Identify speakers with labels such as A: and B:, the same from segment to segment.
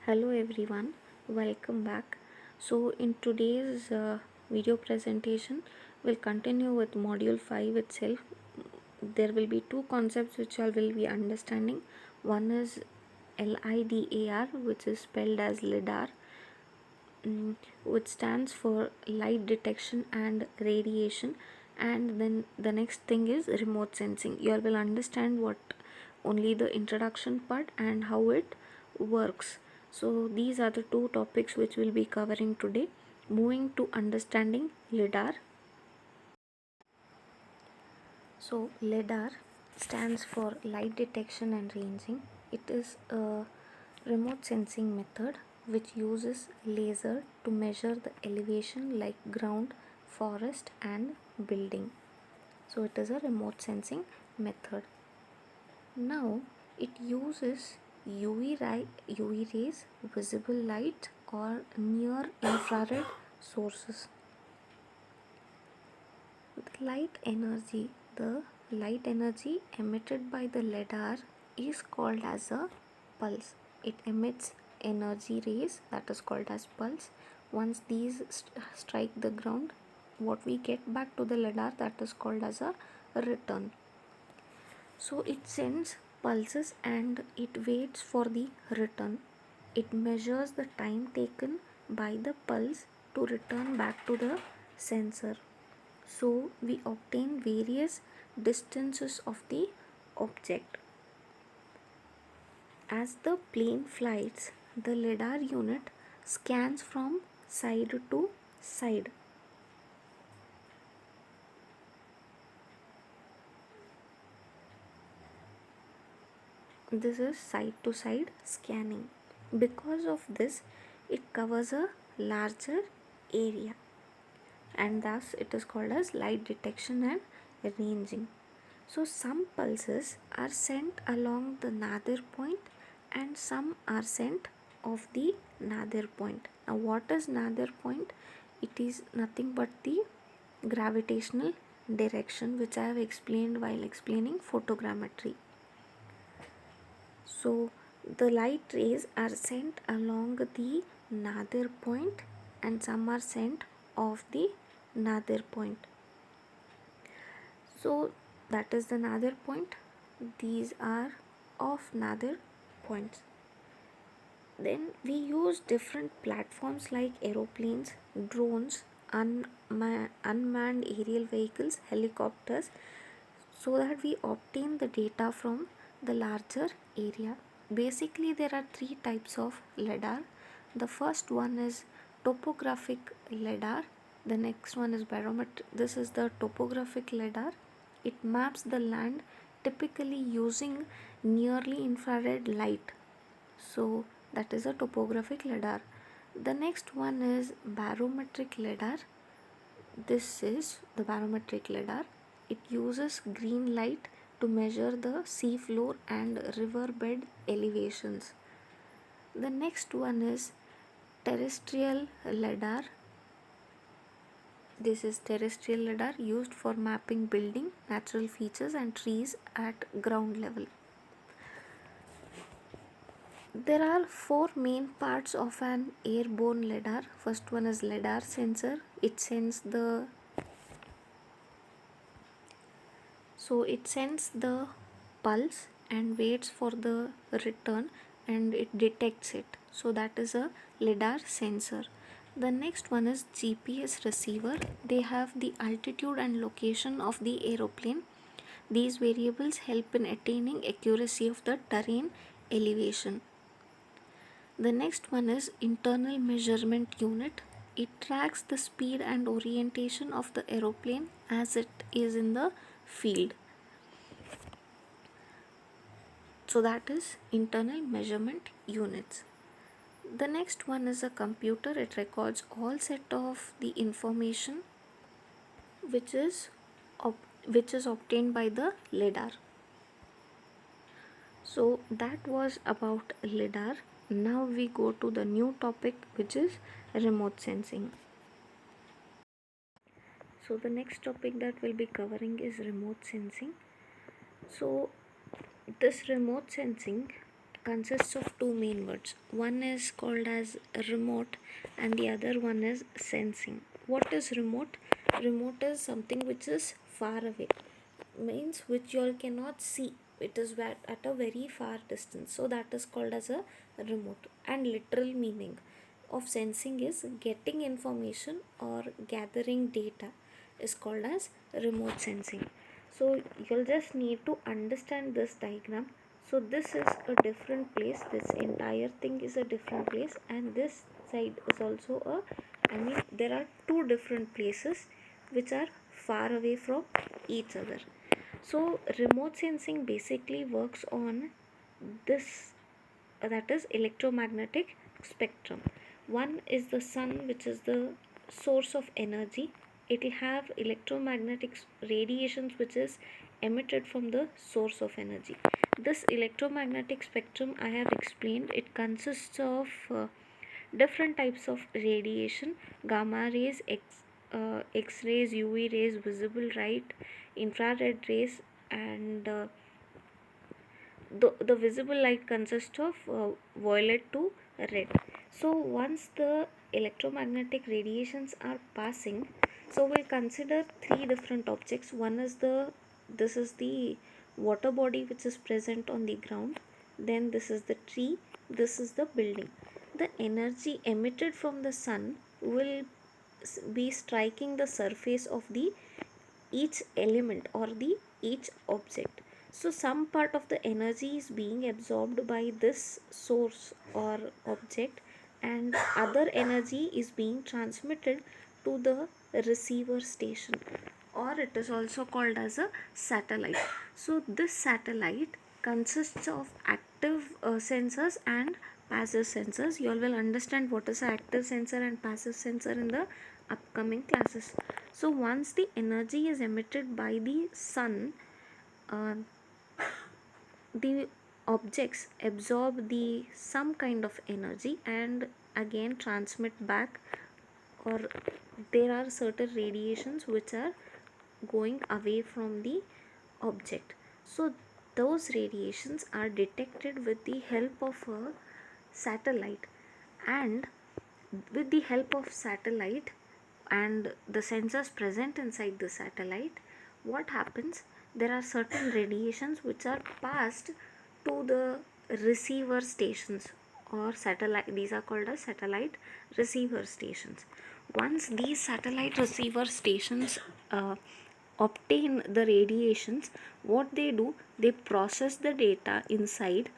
A: Hello everyone, welcome back. So, in today's video presentation, we'll continue with module 5 itself. There will be two concepts which I will be understanding. One is LIDAR, which is spelled as LiDAR, which stands for light detection and radiation. And then the next thing is remote sensing. You all will understand what only the introduction part and how it works. So these are the two topics which we'll be covering today. Moving to understanding LiDAR. So LiDAR stands for light detection and ranging. It is a remote sensing method which uses laser to measure the elevation like ground, forest and building. So it is a remote sensing method. Now it uses UV rays, visible light or near infrared sources. The light energy emitted by the LiDAR is called as a pulse. It emits energy rays that is called as pulse. Once these strike the ground, what we get back to the LiDAR that is called as a return. So it sends pulses and it waits for the return. It measures the time taken by the pulse to return back to the sensor. So we obtain various distances of the object. As the plane flies, the LiDAR unit scans from side to side. This is side to side scanning. Because of this, it covers a larger area and thus it is called as light detection and ranging. So some pulses are sent along the nadir point and some are sent off the nadir point. Now what is nadir point? It is nothing but the gravitational direction which I have explained while explaining photogrammetry. So the light rays are sent along the nadir point and some are sent off the nadir point. So that is the nadir point. These are off nadir points. Then we use different platforms like aeroplanes, drones, unmanned aerial vehicles, helicopters, so that we obtain the data from the larger area. Basically, there are three types of LiDAR. The first one is topographic LiDAR. The next one is barometric. This is the topographic LiDAR. It maps the land typically using nearly infrared light. So that is a topographic LiDAR. The next one is barometric LiDAR. This is the barometric LiDAR. It uses green light to measure the sea floor and riverbed elevations. The next one is terrestrial LiDAR. This is terrestrial LiDAR used for mapping building, natural features and trees at ground level. There are four main parts of an airborne LiDAR. First one is LiDAR sensor. It sends the pulse and waits for the return and it detects it. So that is a LiDAR sensor. The next one is GPS receiver. They have the altitude and location of the aeroplane. These variables help in attaining accuracy of the terrain elevation. The next one is internal measurement unit. It tracks the speed and orientation of the aeroplane as it is in the field. So that is internal measurement units. The next one is a computer. It records all set of the information which is obtained by the LiDAR. So that was about LiDAR. Now we go to the new topic which is remote sensing. So the next topic that we'll be covering is remote sensing. So this remote sensing consists of two main words. One is called as remote and the other one is sensing. What is remote? Remote is something which is far away, means which you all cannot see. It is at a very far distance, so that is called as a remote. And literal meaning of sensing is getting information or gathering data is called as remote sensing. So you'll just need to understand this diagram. So this is a different place, this entire thing is a different place, and this side is also there are two different places which are far away from each other. So remote sensing basically works on this, that is electromagnetic spectrum. One is the sun, which is the source of energy. It will have electromagnetic radiations which is emitted from the source of energy. This electromagnetic spectrum I have explained, it consists of different types of radiation: gamma rays, X rays, UV rays, visible light, infrared rays, and the visible light consists of violet to red. So once the electromagnetic radiations are passing, so we'll consider three different objects. One is this is the water body which is present on the ground, then this is the tree, this is the building. The energy emitted from the sun will be striking the surface of the each element or the each object. So some part of the energy is being absorbed by this source or object, and other energy is being transmitted to the receiver station, or it is also called as a satellite. So this satellite consists of active sensors and passive sensors. You all will understand what is an active sensor and passive sensor in the upcoming classes. So once the energy is emitted by the sun, uh, the objects absorb the some kind of energy and again transmit back, or there are certain radiations which are going away from the object. So those radiations are detected with the help of a satellite, and with the help of satellite and the sensors present inside the satellite, what happens, there are certain radiations which are passed to the receiver stations or satellite. These are called as satellite receiver stations. Once these satellite receiver stations obtain the radiations, what they do, they process the data inside,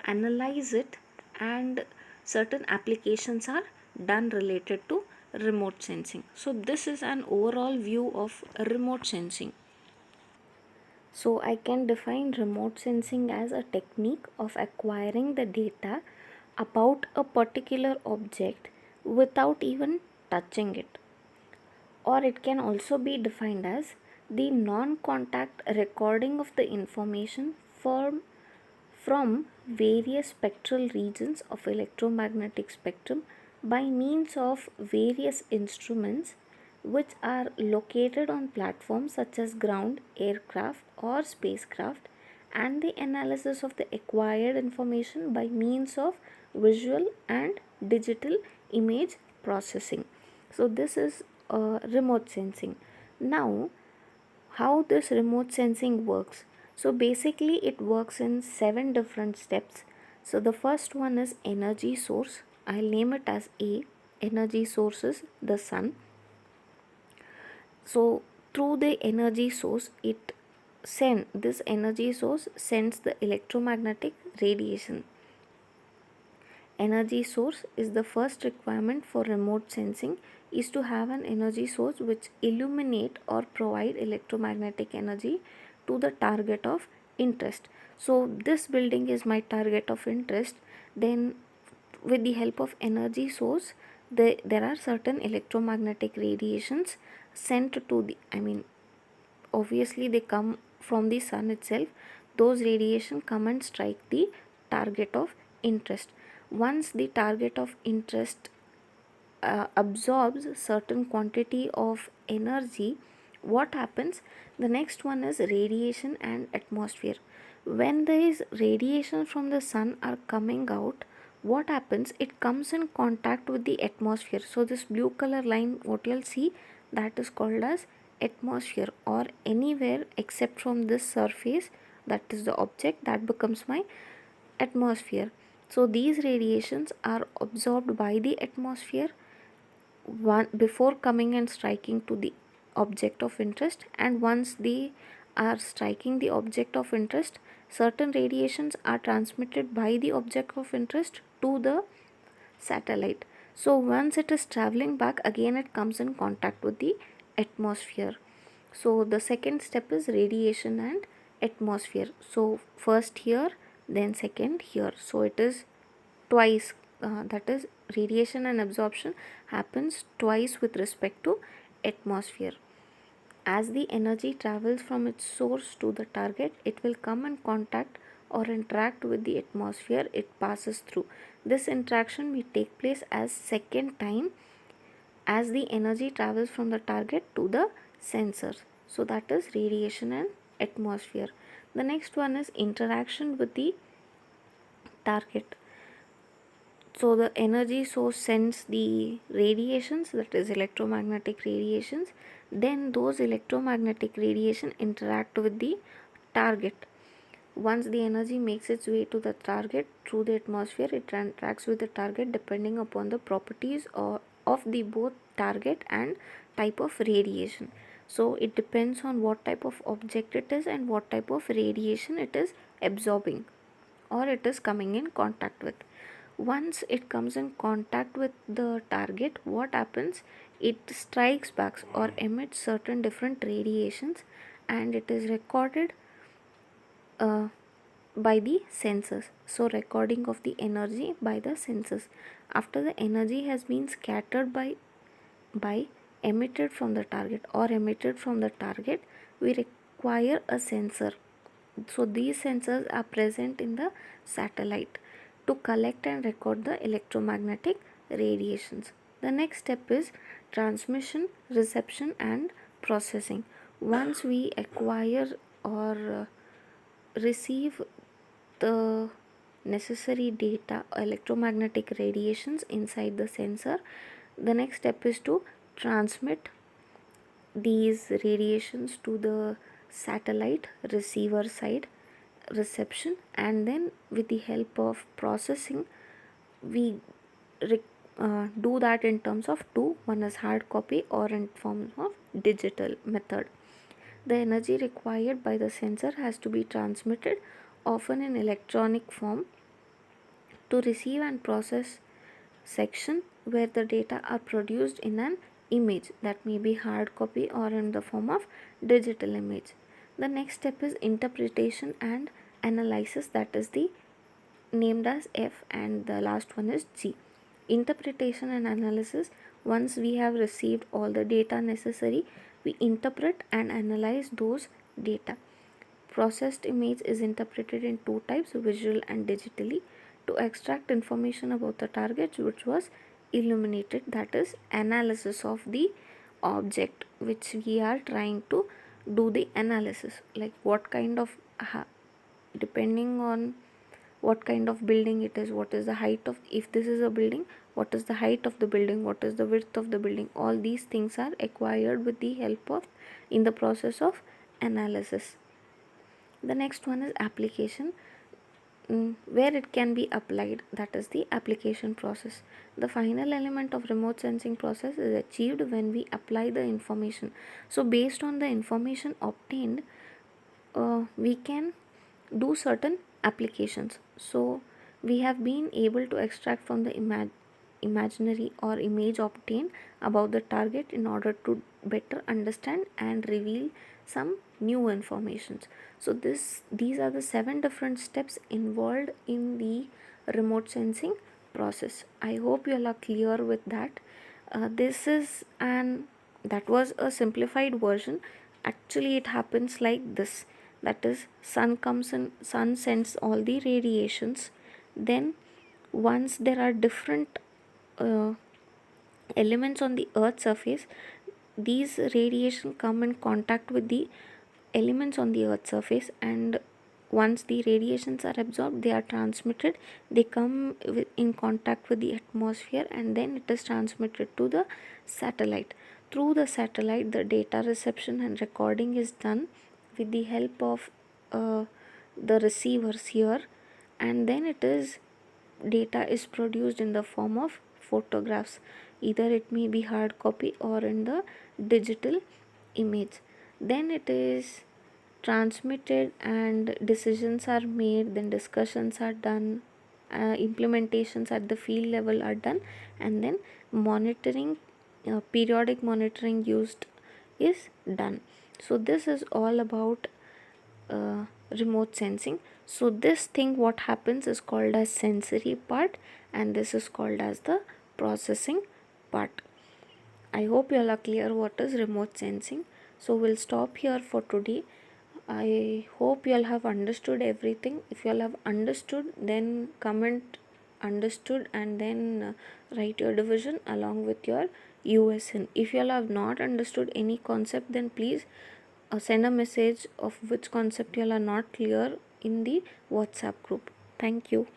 A: analyze it, and certain applications are done related to remote sensing. So this is an overall view of remote sensing. So I can define remote sensing as a technique of acquiring the data about a particular object without even touching it. Or it can also be defined as the non-contact recording of the information from various spectral regions of electromagnetic spectrum by means of various instruments which are located on platforms such as ground, aircraft or spacecraft, and the analysis of the acquired information by means of visual and digital image processing. So this is remote sensing. Now, how this remote sensing works? So basically it works in 7 different steps. So the first one is energy source. I'll name it as A. Energy source is the sun. So through the energy source, this energy source sends the electromagnetic radiation. Energy source is the first requirement for remote sensing, is to have an energy source which illuminate or provide electromagnetic energy to the target of interest. So this building is my target of interest. Then with the help of energy source, there are certain electromagnetic radiations sent to the, obviously they come from the sun itself. Those radiation come and strike the target of interest. Once the target of interest absorbs certain quantity of energy, what happens, the next one is radiation and atmosphere. When these radiation from the sun are coming out, what happens, it comes in contact with the atmosphere. So this blue color line what you'll see, that is called as atmosphere, or anywhere except from this surface, that is the object, that becomes my atmosphere. So these radiations are absorbed by the atmosphere one before coming and striking to the object of interest, and once they are striking the object of interest, certain radiations are transmitted by the object of interest to the satellite. So once it is traveling back, again it comes in contact with the atmosphere. So the second step is radiation and atmosphere. So first here, then second here. So it is twice, that is radiation and absorption happens twice with respect to atmosphere. As the energy travels from its source to the target, it will come in contact or interact with the atmosphere it passes through. This interaction may take place as second time as the energy travels from the target to the sensors. So that is radiation and atmosphere. The next one is interaction with the target. So the energy source sends the radiations, that is electromagnetic radiations, then those electromagnetic radiation interact with the target. Once the energy makes its way to the target through the atmosphere, it interacts with the target depending upon the properties of the both target and type of radiation. So it depends on what type of object it is and what type of radiation it is absorbing or it is coming in contact with. Once it comes in contact with the target, what happens, it strikes back or emits certain different radiations, and it is recorded uh, by the sensors. So recording of the energy by the sensors. After the energy has been scattered by emitted from the target or emitted from the target, we require a sensor. So these sensors are present in the satellite to collect and record the electromagnetic radiations. The next step is transmission, reception and processing. Once we acquire or receive the necessary data, electromagnetic radiations inside the sensor, the next step is to transmit these radiations to the satellite receiver side, reception, and then with the help of processing we do that in terms of two. One is hard copy or in form of digital method. The energy required by the sensor has to be transmitted, often in electronic form, to receive and process section where the data are produced in an image, that may be hard copy or in the form of digital image. The next step is interpretation and analysis, that is the named as F, and the last one is G. Interpretation and analysis, once we have received all the data necessary, we interpret and analyze those data. Processed image is interpreted in two types, visual and digitally, to extract information about the targets which was illuminated, that is analysis of the object which we are trying to do the analysis, like what kind of depending on what kind of building it is, what is the height of, if this is a building, what is the height of the building, what is the width of the building, all these things are acquired with the help of in the process of analysis. The next one is application, where it can be applied, that is the application process. The final element of remote sensing process is achieved when we apply the information. So based on the information obtained, we can do certain applications. So we have been able to extract from the imaginary or image obtained about the target in order to better understand and reveal some new informations. So these are the 7 different steps involved in the remote sensing process. I hope you all are clear with that. This is an that was a simplified version. Actually it happens like this, that is sun sends all the radiations, then once there are different uh, elements on the earth surface, these radiation come in contact with the elements on the earth surface, and once the radiations are absorbed, they are transmitted, they come in contact with the atmosphere, and then it is transmitted to the satellite. Through the satellite, the data reception and recording is done with the help of the receivers here, and then it is data is produced in the form of photographs, either it may be hard copy or in the digital image. Then it is transmitted and decisions are made, then discussions are done, implementations at the field level are done, and then monitoring, periodic monitoring used is done. So this is all about remote sensing. So this thing what happens is called as sensory part, and this is called as the processing part. I hope you all are clear what is remote sensing. So we'll stop here for today. I hope you all have understood everything. If you all have understood, then comment understood, and then write your division along with your USN. If you all have not understood any concept, then please send a message of which concept you all are not clear in the WhatsApp group. Thank you.